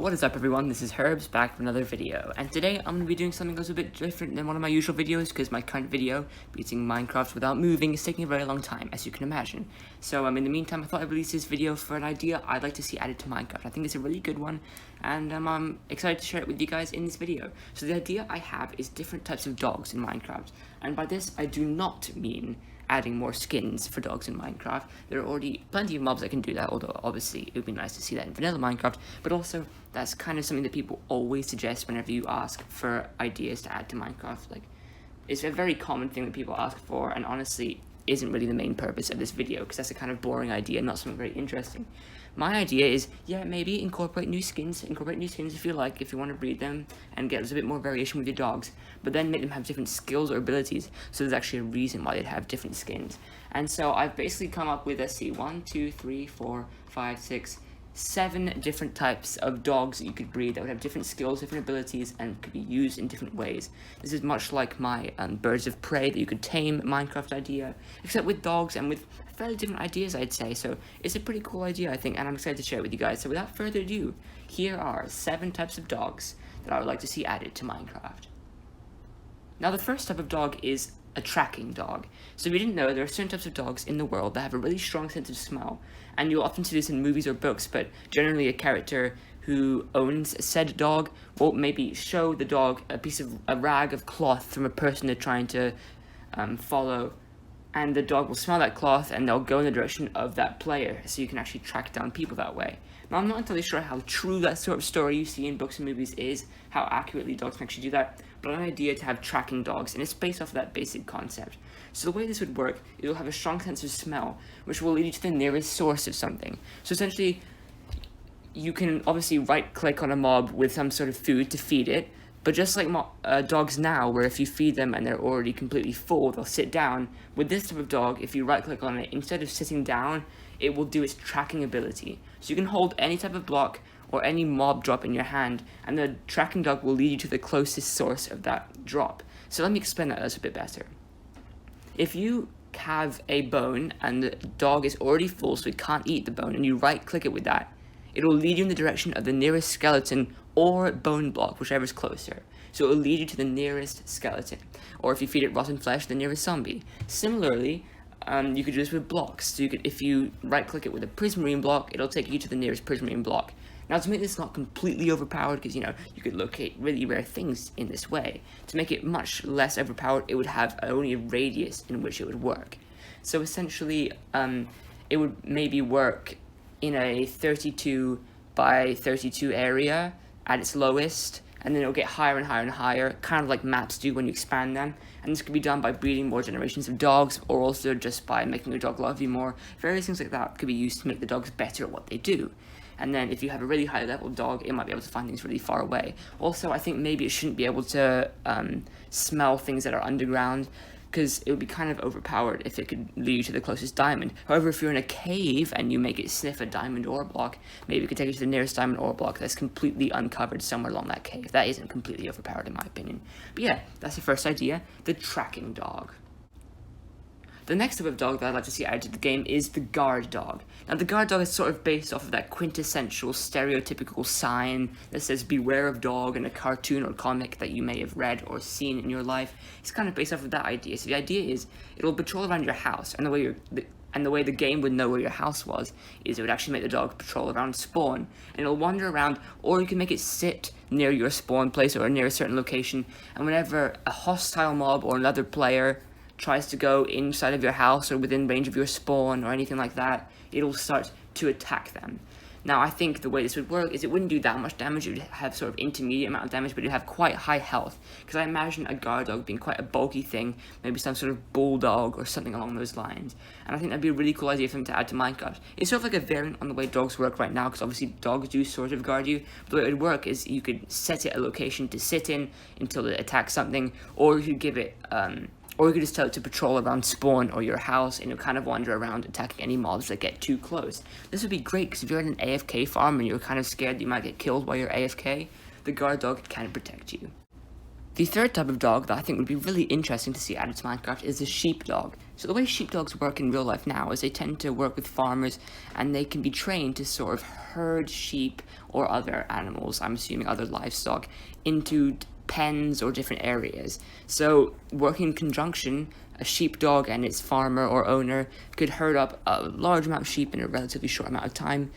What is up everyone, this is Herbs back with another video, and today I'm going to be doing something that's a bit different than one of my usual videos because my current video, beating Minecraft without moving, is taking a very long time, as you can imagine. So in the meantime, I thought I'd release this video for an idea I'd like to see added to Minecraft. I think it's a really good one, and I'm excited to share it with you guys in this video. So the idea I have is different types of dogs in Minecraft, and by this I do not mean adding more skins for dogs in Minecraft. There are already plenty of mobs that can do that, although obviously it would be nice to see that in vanilla Minecraft, but also that's kind of something that people always suggest whenever you ask for ideas to add to Minecraft. Like, it's a very common thing that people ask for, and honestly isn't really the main purpose of this video, because that's a kind of boring idea, not something very interesting. My idea is, yeah, maybe incorporate new skins if you like, if you want to breed them and get a bit more variation with your dogs, but then make them have different skills or abilities, so there's actually a reason why they'd have different skins. And so I've basically come up with, let's see, 1, 2, 3, 4, 5, 6, 7 different types of dogs that you could breed that would have different skills, different abilities, and could be used in different ways. This is much like my birds of prey that you could tame Minecraft idea, except with dogs and with fairly different ideas, I'd say. So it's a pretty cool idea, I think, and I'm excited to share it with you guys. So without further ado, here are 7 types of dogs that I would like to see added to Minecraft. Now the first type of dog is a tracking dog. So if you didn't know, there are certain types of dogs in the world that have a really strong sense of smell, and you'll often see this in movies or books, but generally a character who owns said dog will maybe show the dog a rag of cloth from a person they're trying to follow, and the dog will smell that cloth and they'll go in the direction of that player, so you can actually track down people that way. Now, I'm not entirely sure how true that sort of story you see in books and movies is, how accurately dogs can actually do that, but an idea to have tracking dogs, and it's based off of that basic concept. So the way this would work, it'll have a strong sense of smell, which will lead you to the nearest source of something. So essentially, you can obviously right-click on a mob with some sort of food to feed it, but just like dogs now, where if you feed them and they're already completely full, they'll sit down, with this type of dog, if you right-click on it, instead of sitting down, it will do its tracking ability. So you can hold any type of block or any mob drop in your hand, and the tracking dog will lead you to the closest source of that drop. So let me explain that a little bit better. If you have a bone and the dog is already full, so it can't eat the bone, and you right-click it with that, it will lead you in the direction of the nearest skeleton or bone block, whichever is closer. So it will lead you to the nearest skeleton, or if you feed it rotten flesh, the nearest zombie. Similarly, you could do this with blocks. So if you right-click it with a prismarine block, it'll take you to the nearest prismarine block. Now, to make this not completely overpowered, because, you could locate really rare things in this way, to make it much less overpowered, it would have only a radius in which it would work. So essentially, it would maybe work in a 32 by 32 area at its lowest, and then it'll get higher and higher and higher, kind of like maps do when you expand them. And this could be done by breeding more generations of dogs, or also just by making your dog love you more. Various things like that could be used to make the dogs better at what they do. And then if you have a really high level dog, it might be able to find things really far away. Also, I think maybe it shouldn't be able to smell things that are underground, because it would be kind of overpowered if it could lead you to the closest diamond. However, if you're in a cave and you make it sniff a diamond ore block, maybe it could take you to the nearest diamond ore block that's completely uncovered somewhere along that cave. That isn't completely overpowered in my opinion. But yeah, that's the first idea, the tracking dog. The next type of dog that I'd like to see added to the game is the guard dog. Now, the guard dog is sort of based off of that quintessential stereotypical sign that says beware of dog in a cartoon or comic that you may have read or seen in your life. It's kind of based off of that idea. So the idea is it'll patrol around your house, and the way the game would know where your house was is it would actually make the dog patrol around spawn, and it'll wander around, or you can make it sit near your spawn place or near a certain location, and whenever a hostile mob or another player tries to go inside of your house or within range of your spawn or anything like that, it'll start to attack them. Now, I think the way this would work is it wouldn't do that much damage. It would have sort of intermediate amount of damage, but it would have quite high health, because I imagine a guard dog being quite a bulky thing, maybe some sort of bulldog or something along those lines. And I think that'd be a really cool idea for them to add to Minecraft. It's sort of like a variant on the way dogs work right now, because obviously dogs do sort of guard you, but the way it would work is you could set it a location to sit in until it attacks something, or you could give it or you could just tell it to patrol around spawn or your house, and it'll kind of wander around attacking any mobs that get too close. This would be great, because if you're in an AFK farm and you're kind of scared that you might get killed while you're AFK, the guard dog can protect you. The third type of dog that I think would be really interesting to see added to Minecraft is the sheepdog. So the way sheepdogs work in real life now is they tend to work with farmers, and they can be trained to sort of herd sheep or other animals, I'm assuming other livestock, into pens or different areas. So working in conjunction, a sheepdog and its farmer or owner could herd up a large amount of sheep in a relatively short amount of time,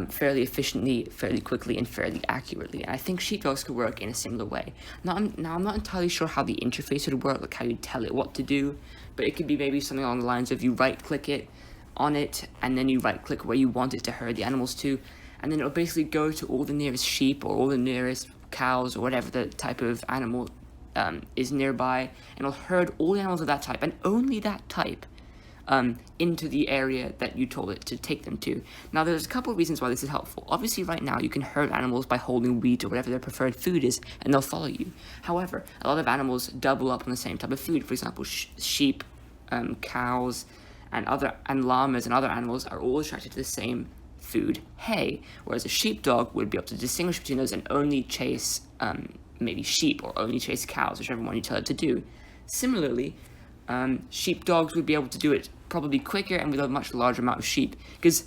fairly efficiently, fairly quickly, and fairly accurately. And I think sheepdogs could work in a similar way. Now, I'm not entirely sure how the interface would work, like how you tell it what to do, but it could be maybe something along the lines of you right-click it on it, and then you right-click where you want it to herd the animals to, and then it'll basically go to all the nearest sheep or all the nearest cows or whatever the type of animal is nearby, and it'll herd all the animals of that type, and only that type, into the area that you told it to take them to. Now, there's a couple of reasons why this is helpful. Obviously, right now, you can herd animals by holding wheat or whatever their preferred food is, and they'll follow you. However, a lot of animals double up on the same type of food. For example, sheep, cows, and llamas and other animals are all attracted to the same food, hay, whereas a sheepdog would be able to distinguish between those and only chase maybe sheep or only chase cows, whichever one you tell it to do. Similarly, sheepdogs would be able to do it probably quicker and with a much larger amount of sheep, because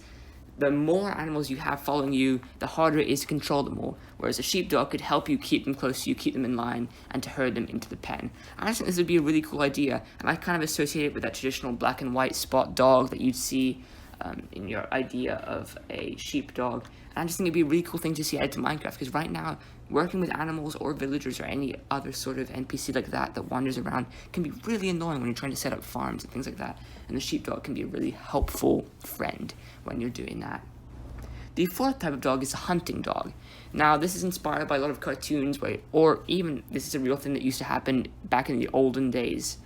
the more animals you have following you, the harder it is to control them all, whereas a sheepdog could help you keep them close to you, keep them in line, and to herd them into the pen. I just think this would be a really cool idea, and I kind of associate it with that traditional black and white spot dog that you'd see in your idea of a sheepdog. And I just think it'd be a really cool thing to see added to Minecraft, because right now, working with animals or villagers or any other sort of NPC like that wanders around can be really annoying when you're trying to set up farms and things like that, and the sheepdog can be a really helpful friend when you're doing that. The fourth type of dog is a hunting dog. Now, this is inspired by a lot of cartoons, or even this is a real thing that used to happen back in the olden days,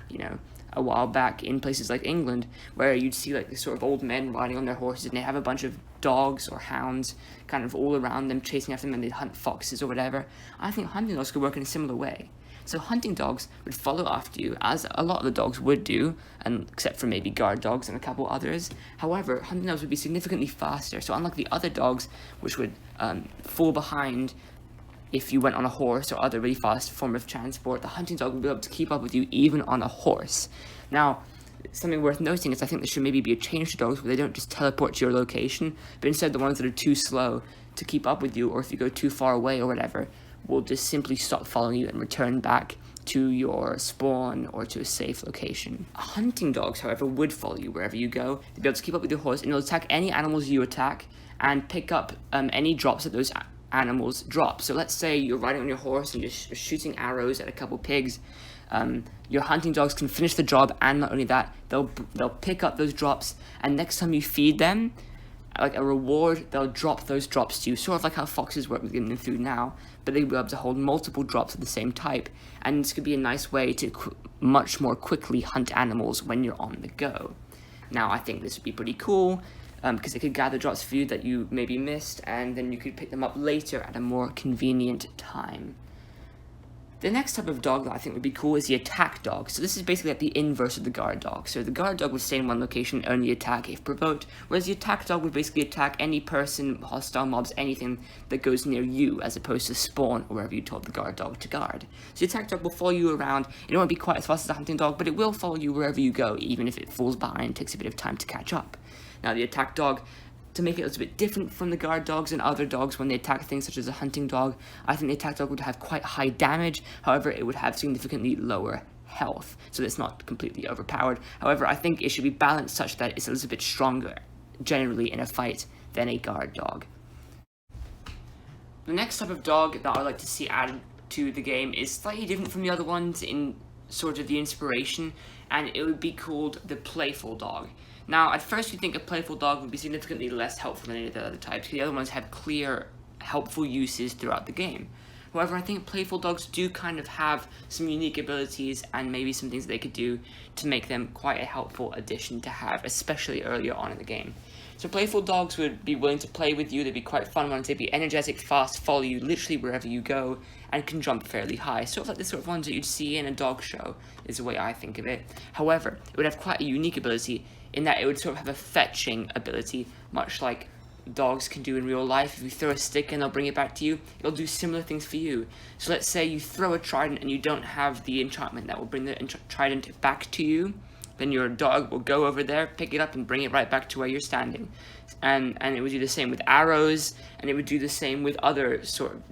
a while back in places like England, where you'd see like this sort of old men riding on their horses, and they have a bunch of dogs or hounds kind of all around them, chasing after them, and they'd hunt foxes or whatever. I think hunting dogs could work in a similar way. So hunting dogs would follow after you, as a lot of the dogs would do, and except for maybe guard dogs and a couple others. However, hunting dogs would be significantly faster, so unlike the other dogs, which would fall behind if you went on a horse or other really fast form of transport, the hunting dog will be able to keep up with you even on a horse. Now, something worth noting is I think there should maybe be a change to dogs where they don't just teleport to your location, but instead the ones that are too slow to keep up with you, or if you go too far away or whatever, will just simply stop following you and return back to your spawn or to a safe location. Hunting dogs, however, would follow you wherever you go. They'll be able to keep up with your horse, and they'll attack any animals you attack and pick up any drops that those animals drop. So let's say you're riding on your horse and you're shooting arrows at a couple pigs. Your hunting dogs can finish the job, and not only that, they'll pick up those drops, and next time you feed them, like a reward, they'll drop those drops to you, sort of like how foxes work with giving them food now, but they'll be able to hold multiple drops of the same type, and this could be a nice way to much more quickly hunt animals when you're on the go. Now, I think this would be pretty cool, because it could gather drops for you that you maybe missed, and then you could pick them up later at a more convenient time. The next type of dog that I think would be cool is the attack dog. So this is basically like the inverse of the guard dog. So the guard dog would stay in one location, only attack if provoked, whereas the attack dog would basically attack any person, hostile mobs, anything that goes near you, as opposed to spawn or wherever you told the guard dog to guard. So the attack dog will follow you around. It won't be quite as fast as a hunting dog, but it will follow you wherever you go, even if it falls behind and takes a bit of time to catch up. Now, the attack dog, to make it a little bit different from the guard dogs and other dogs when they attack things such as a hunting dog, I think the attack dog would have quite high damage. However, it would have significantly lower health, so it's not completely overpowered. However, I think it should be balanced such that it's a little bit stronger, generally, in a fight than a guard dog. The next type of dog that I'd like to see added to the game is slightly different from the other ones in sort of the inspiration, and it would be called the playful dog. Now, at first, you'd think a playful dog would be significantly less helpful than any of the other types, because the other ones have clear, helpful uses throughout the game. However, I think playful dogs do kind of have some unique abilities and maybe some things that they could do to make them quite a helpful addition to have, especially earlier on in the game. So playful dogs would be willing to play with you, they'd be quite fun ones, they'd be energetic, fast, follow you literally wherever you go, and can jump fairly high. Sort of like the sort of ones that you'd see in a dog show, is the way I think of it. However, it would have quite a unique ability in that it would sort of have a fetching ability, much like dogs can do in real life. If you throw a stick and they'll bring it back to you, it'll do similar things for you. So let's say you throw a trident and you don't have the enchantment that will bring the trident back to you, then your dog will go over there, pick it up, and bring it right back to where you're standing. And it would do the same with arrows, and it would do the same with other sort of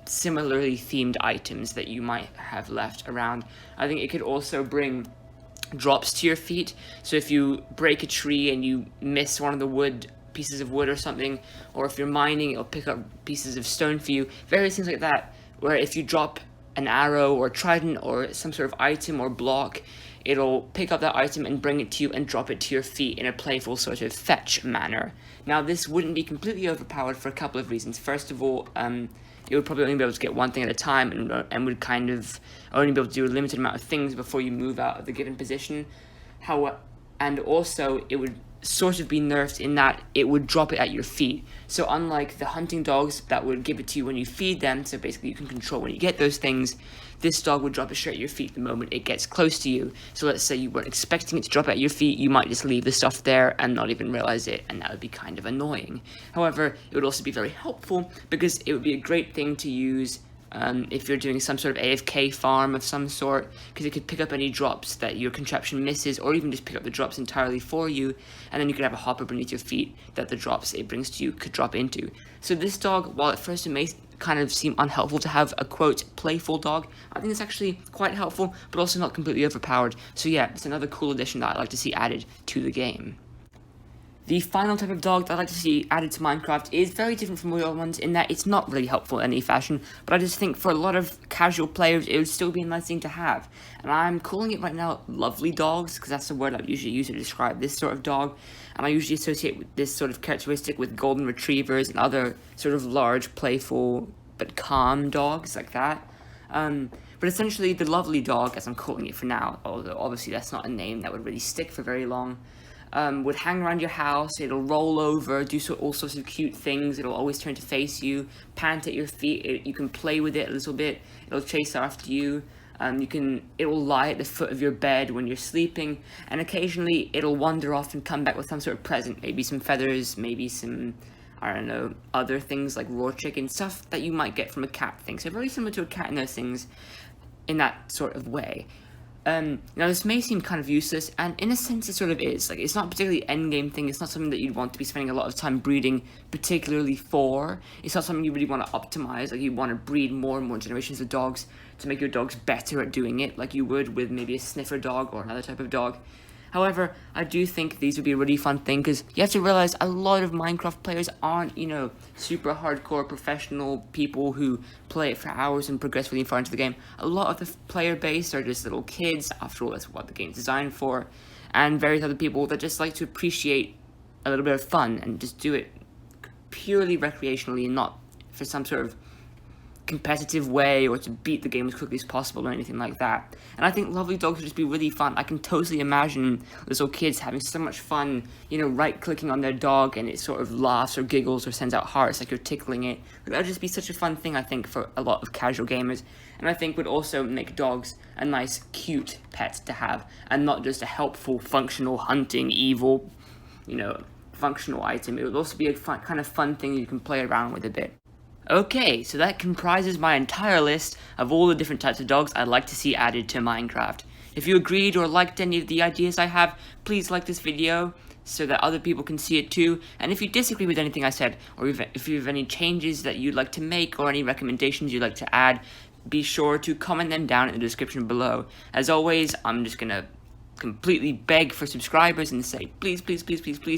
similarly themed items that you might have left around. I think it could also bring drops to your feet. So if you break a tree and you miss one of the pieces of wood or something, or if you're mining, it'll pick up pieces of stone for you. Various things like that, where if you drop an arrow or trident or some sort of item or block, it'll pick up that item and bring it to you and drop it to your feet in a playful sort of fetch manner. Now, this wouldn't be completely overpowered for a couple of reasons. First of all, it would probably only be able to get one thing at a time and would kind of only be able to do a limited amount of things before you move out of the given position. And also, it would sort of be nerfed in that it would drop it at your feet. So unlike the hunting dogs that would give it to you when you feed them, so basically you can control when you get those things, this dog would drop it straight at your feet the moment it gets close to you. So let's say you weren't expecting it to drop at your feet, you might just leave the stuff there and not even realize it, and that would be kind of annoying. However, it would also be very helpful because it would be a great thing to use if you're doing some sort of AFK farm of some sort, because it could pick up any drops that your contraption misses, or even just pick up the drops entirely for you, and then you could have a hopper beneath your feet that the drops it brings to you could drop into. So this dog, while at first it may kind of seem unhelpful to have a, quote, playful dog, I think it's actually quite helpful, but also not completely overpowered. So yeah, it's another cool addition that I'd like to see added to the game. The final type of dog that I'd like to see added to Minecraft is very different from the other ones in that it's not really helpful in any fashion, but I just think for a lot of casual players it would still be a nice thing to have. And I'm calling it right now lovely dogs, because that's the word I usually use to describe this sort of dog, and I usually associate with this sort of characteristic with golden retrievers and other sort of large, playful, but calm dogs like that. But essentially the lovely dog, as I'm calling it for now, although obviously that's not a name that would really stick for very long, would hang around your house, it'll roll over, do all sorts of cute things, it'll always turn to face you, pant at your feet, you can play with it a little bit, it'll chase after you, it will lie at the foot of your bed when you're sleeping, and occasionally it'll wander off and come back with some sort of present, maybe some feathers, maybe some, I don't know, other things like raw chicken, stuff that you might get from a cat thing. So very similar to a cat in those things, in that sort of way. Now this may seem kind of useless, and in a sense it sort of is. Like, it's not particularly an endgame thing, it's not something that you'd want to be spending a lot of time breeding particularly for. It's not something you really want to optimize, like you want to breed more and more generations of dogs to make your dogs better at doing it, like you would with maybe a sniffer dog or another type of dog. However, I do think these would be a really fun thing, because you have to realize a lot of Minecraft players aren't, super hardcore professional people who play it for hours and progress really far into the game. A lot of the player base are just little kids, after all that's what the game's designed for, and various other people that just like to appreciate a little bit of fun and just do it purely recreationally and not for some sort of competitive way or to beat the game as quickly as possible or anything like that. And I think lovely dogs would just be really fun. I can totally imagine little kids having so much fun, right-clicking on their dog and it sort of laughs or giggles or sends out hearts like you're tickling it. That would just be such a fun thing, I think, for a lot of casual gamers. And I think would also make dogs a nice, cute pet to have, and not just a helpful, functional, hunting, evil, functional item. It would also be a kind of fun thing you can play around with a bit. Okay, so that comprises my entire list of all the different types of dogs I'd like to see added to Minecraft. If you agreed or liked any of the ideas I have, please like this video so that other people can see it too. And if you disagree with anything I said, or if you have any changes that you'd like to make or any recommendations you'd like to add, be sure to comment them down in the description below. As always, I'm just gonna completely beg for subscribers and say please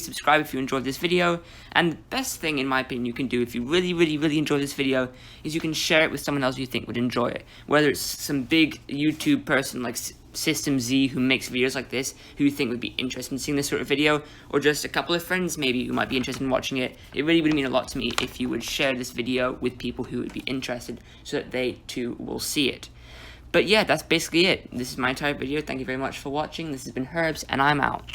subscribe if you enjoyed this video. And the best thing, in my opinion, you can do if you really enjoy this video is you can share it with someone else you think would enjoy it, whether it's some big YouTube person like System Z who makes videos like this who you think would be interested in seeing this sort of video, or just a couple of friends maybe who might be interested in watching it. It really would mean a lot to me if you would share this video with people who would be interested so that they too will see it. But yeah, that's basically it. This is my entire video. Thank you very much for watching. This has been Herbs, and I'm out.